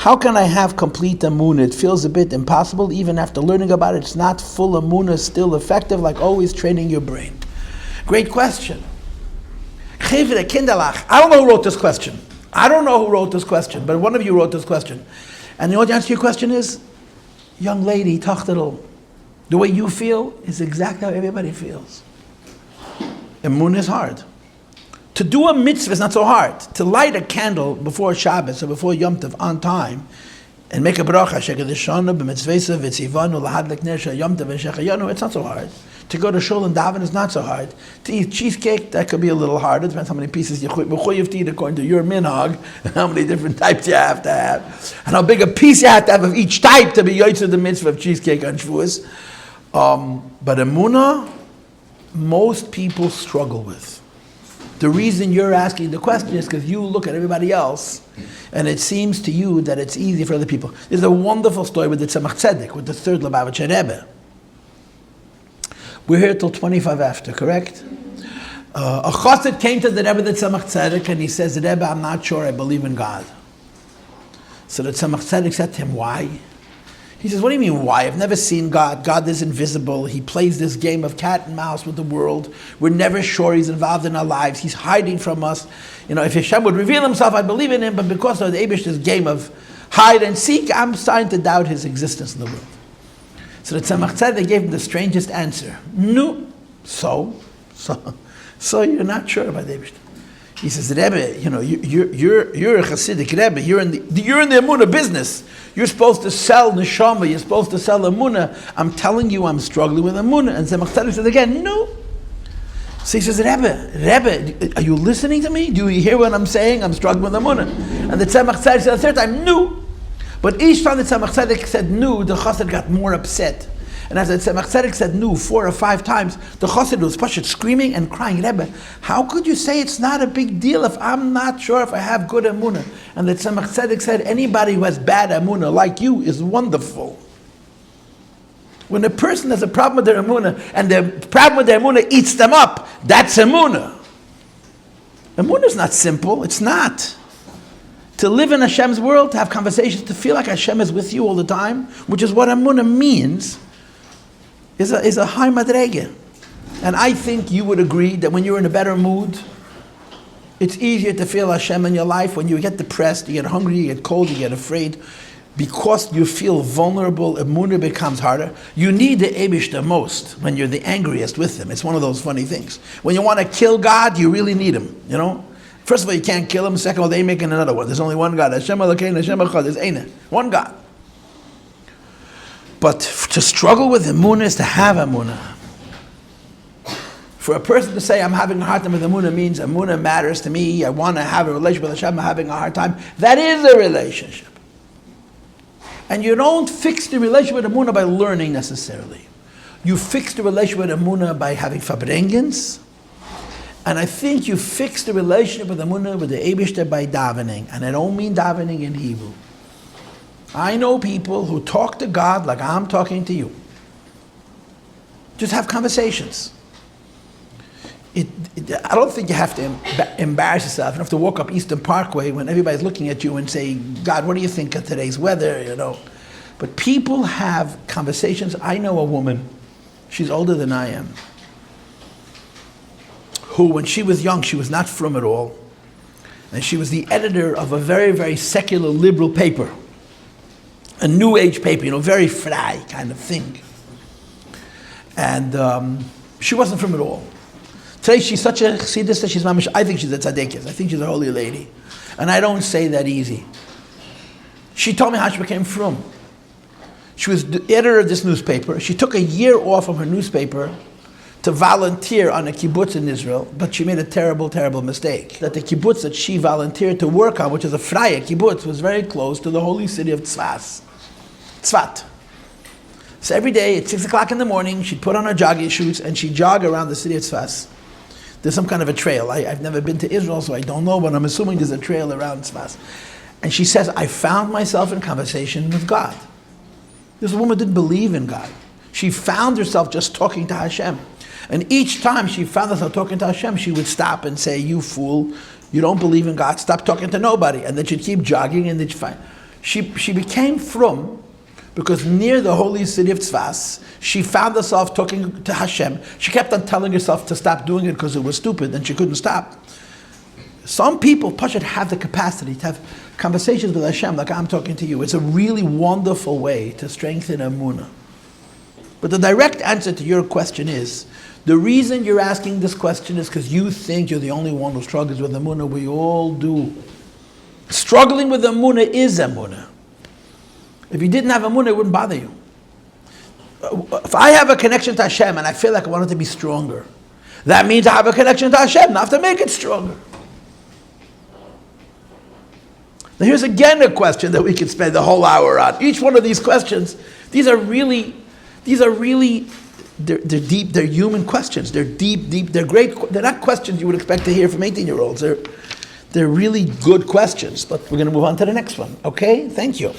How can I have complete emunah? It feels a bit impossible. Even after learning about it, it's not full emunah, still effective, like always training your brain. Great question. I don't know who wrote this question. But one of you wrote this question. And you know what the answer to your question is? Young lady, tachtadol. The way you feel is exactly how everybody feels. Emunah is hard. To do a mitzvah is not so hard. To light a candle before Shabbos or before Yom Tov on time and make a bracha, shekadishanu b'mitzvesa v'tzivanu lahadlik nesha Yom Tov v'shechayanu, it's not so hard. To go to shul and daven is not so hard. To eat cheesecake, that could be a little harder. Depends how many pieces you mechuyev to eat according to your minhag, and how many different types you have to have, and how big a piece you have to have of each type to be yotzei the mitzvah of cheesecake on Shavuos. But emunah, most people struggle with. The reason you're asking the question is because you look at everybody else and it seems to you that it's easy for other people. There's a wonderful story with the Tzemach Tzedek, with the third Lubavitcher Rebbe. We're here till 25 after, correct? A chassid came to the Rebbe, the Tzemach Tzedek, and he says, Rebbe, I'm not sure I believe in God. So the Tzemach Tzedek said to him, why? He says, what do you mean, why? I've never seen God. God is invisible. He plays this game of cat and mouse with the world. We're never sure he's involved in our lives. He's hiding from us. You know, if Hashem would reveal himself, I'd believe in him, but because of the this game of hide and seek, I'm starting to doubt his existence in the world. So the Tzemach Tzedek gave him the strangest answer. No. So you're not sure about the Eibishter. He says, Rebbe, you know, you're a Hasidic Rebbe. You're in the emunah business. You're supposed to sell neshama. You're supposed to sell emunah. I'm telling you, I'm struggling with emunah. And Tzemach Tzedek says again, no. So he says, Rebbe, are you listening to me? Do you hear what I'm saying? I'm struggling with emunah. And the Tzemach Tzedek said the third time, no. But each time the Tzemach Tzedek said no, the chassid got more upset. And as the Tzemach Tzedek said no 4 or 5 times, the chassid was pushed, screaming and crying, Rebbe, how could you say it's not a big deal if I'm not sure if I have good emunah? And the Tzemach Tzedek said, anybody who has bad emunah like you is wonderful. When a person has a problem with their emunah, and the problem with their emunah eats them up, that's emunah. Emunah is not simple, it's not. To live in Hashem's world, to have conversations, to feel like Hashem is with you all the time, which is what emunah means, is a high madrege. And I think you would agree that when you're in a better mood, it's easier to feel Hashem in your life. When you get depressed, you get hungry, you get cold, you get afraid, because you feel vulnerable, emunah becomes harder. You need the Eibishter most when you're the angriest with him. It's one of those funny things. When you want to kill God, you really need him, you know? First of all, you can't kill him. Second of all, they make another one. There's only one God. Hashem Elokeinu, Hashem Echad. There's Eine. One God. But to struggle with emunah is to have emunah. For a person to say, I'm having a hard time with emunah, means emunah matters to me, I want to have a relationship with Hashem, I'm having a hard time. That is a relationship. And you don't fix the relationship with emunah by learning necessarily. You fix the relationship with emunah by having fabrengens. And I think you fix the relationship with emunah, with the Eibishter, by davening. And I don't mean davening in Hebrew. I know people who talk to God like I'm talking to you. Just have conversations. I don't think you have to embarrass yourself. You don't have to walk up Eastern Parkway when everybody's looking at you and say, God, what do you think of today's weather? You know. But people have conversations. I know a woman, she's older than I am, who when she was young, she was not frum at all. And she was the editor of a very, very secular liberal paper. A new age paper, you know, very fry kind of thing. And she wasn't from it all. Today she's such a chassidus that she's mamish. I think she's a tzaddikus. I think she's a holy lady. And I don't say that easy. She told me how she became frum. She was the editor of this newspaper. She took a year off from her newspaper to volunteer on a kibbutz in Israel, but she made a terrible, terrible mistake. That the kibbutz that she volunteered to work on, which is a freie kibbutz, was very close to the holy city of Tzfat. So every day at 6 o'clock in the morning, she'd put on her jogging shoes and she'd jog around the city of Tzfat. There's some kind of a trail. I've never been to Israel, so I don't know, but I'm assuming there's a trail around Tzfat. And she says, I found myself in conversation with God. This woman didn't believe in God. She found herself just talking to Hashem. And each time she found herself talking to Hashem, she would stop and say, you fool, you don't believe in God, stop talking to nobody. And then she'd keep jogging and then she'd find. She became frum because near the holy city of Tzfas, she found herself talking to Hashem. She kept on telling herself to stop doing it because it was stupid and she couldn't stop. Some people, Pashat, have the capacity to have conversations with Hashem like I'm talking to you. It's a really wonderful way to strengthen Emunah. But the direct answer to your question is, the reason you're asking this question is because you think you're the only one who struggles with Emunah. We all do. Struggling with Emunah is Emunah. If you didn't have Emunah, it wouldn't bother you. If I have a connection to Hashem and I feel like I want it to be stronger, that means I have a connection to Hashem, not to make it stronger. Now here's again a question that we could spend the whole hour on. Each one of these questions, these are really, they're deep, they're human questions. They're deep, they're great, they're not questions you would expect to hear from 18-year-olds. They're really good questions, but we're going to move on to the next one. Okay? Thank you.